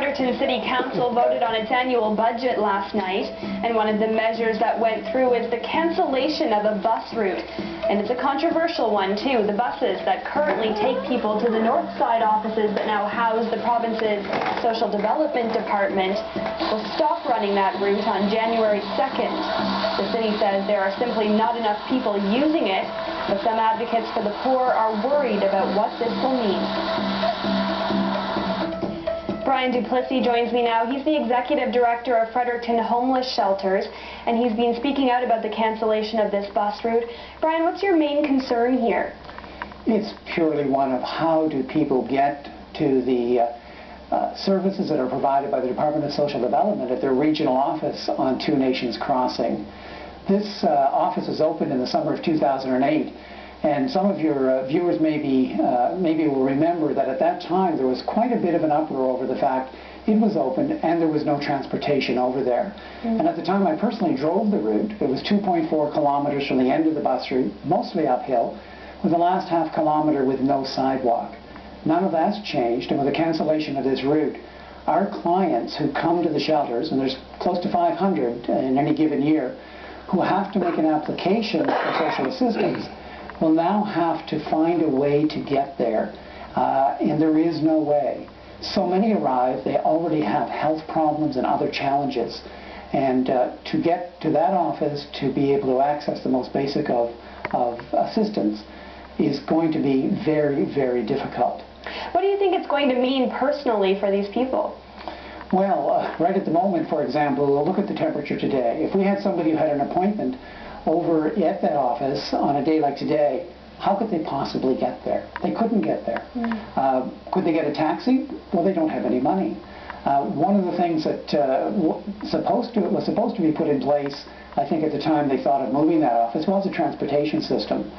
Fredericton City Council voted on its annual budget last night, and one of the measures that went through is the cancellation of a bus route. And it's a controversial one too. The buses that currently take people to the north side offices that now house the province's Social Development Department will stop running that route on January 2nd. The city says there are simply not enough people using it, but some advocates for the poor are worried about what this will mean. Brian Duplesse joins me now. He's the Executive Director of Fredericton Homeless Shelters, and he's been speaking out about the cancellation of this bus route. Brian, what's your main concern here? It's purely one of how do people get to the services that are provided by the Department of Social Development at their regional office on Two Nations Crossing. This office was opened in the summer of 2008. And some of your viewers maybe will remember that at that time there was quite a bit of an uproar over the fact it was opened and there was no transportation over there. And at the time I personally drove the route. It was 2.4 kilometers from the end of the bus route, mostly uphill, with the last half kilometer with no sidewalk. None of that's changed, and with the cancellation of this route, our clients who come to the shelters, and there's close to 500 in any given year, who have to make an application for social assistance, will now have to find a way to get there, and there is no way. So many arrive, they already have health problems and other challenges, and to get to that office to be able to access the most basic of assistance is going to be very, very difficult. What do you think it's going to mean personally for these people? Well, right at the moment, for example, look at the temperature today. If we had somebody who had an appointment over at that office on a day like today, how could they possibly get there? They couldn't get there. Could they get a taxi? Well, they don't have any money. One of the things that was supposed to be put in place, I think at the time they thought of moving that office, was a transportation system.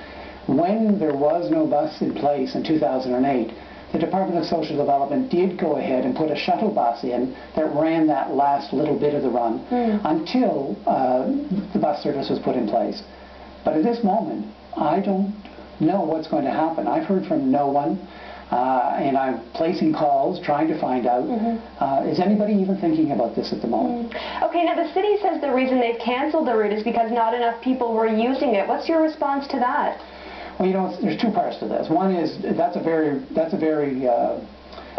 When there was no bus in place in 2008, the Department of Social Development did go ahead and put a shuttle bus in that ran that last little bit of the run until the bus service was put in place. But at this moment, I don't know what's going to happen. I've heard from no one, and I'm placing calls trying to find out. Is anybody even thinking about this at the moment? Okay, now the city says the reason they've canceled the route is because not enough people were using it. What's your response to that? Well, you know, there's two parts to this. One is that's a very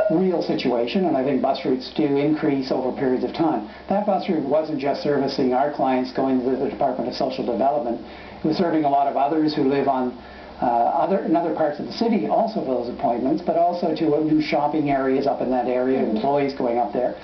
real situation, and I think bus routes do increase over periods of time. That bus route wasn't just servicing our clients going to the Department of Social Development. It was serving a lot of others who live on in other parts of the city, also for those appointments, but also to new shopping areas up in that area, employees going up there.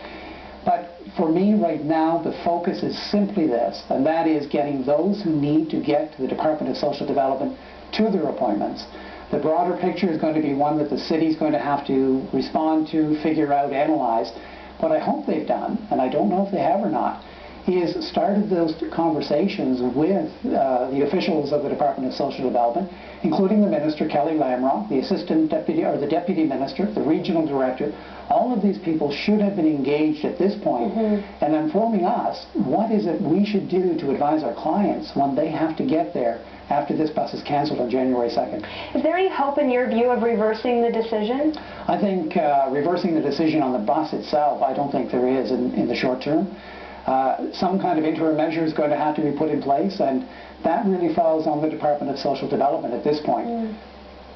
But for me right now, the focus is simply this, and that is getting those who need to get to the Department of Social Development to their appointments. The broader picture is going to be one that the city is going to have to respond to, figure out, analyze. What I hope they've done, and I don't know if they have or not, is started those conversations with the officials of the Department of Social Development, including the Minister, Kelly Lamrock, the Assistant Deputy, or the Deputy Minister, the Regional Director. All of these people should have been engaged at this point and informing us what is it we should do to advise our clients when they have to get there after this bus is cancelled on January 2nd. Is there any hope in your view of reversing the decision? I think reversing the decision on the bus itself, I don't think there is in the short term. Some kind of interim measure is going to have to be put in place, and that really falls on the Department of Social Development at this point.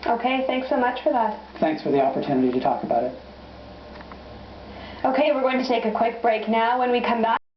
Okay, thanks so much for that. Thanks for the opportunity to talk about it. Okay, we're going to take a quick break now. When we come back,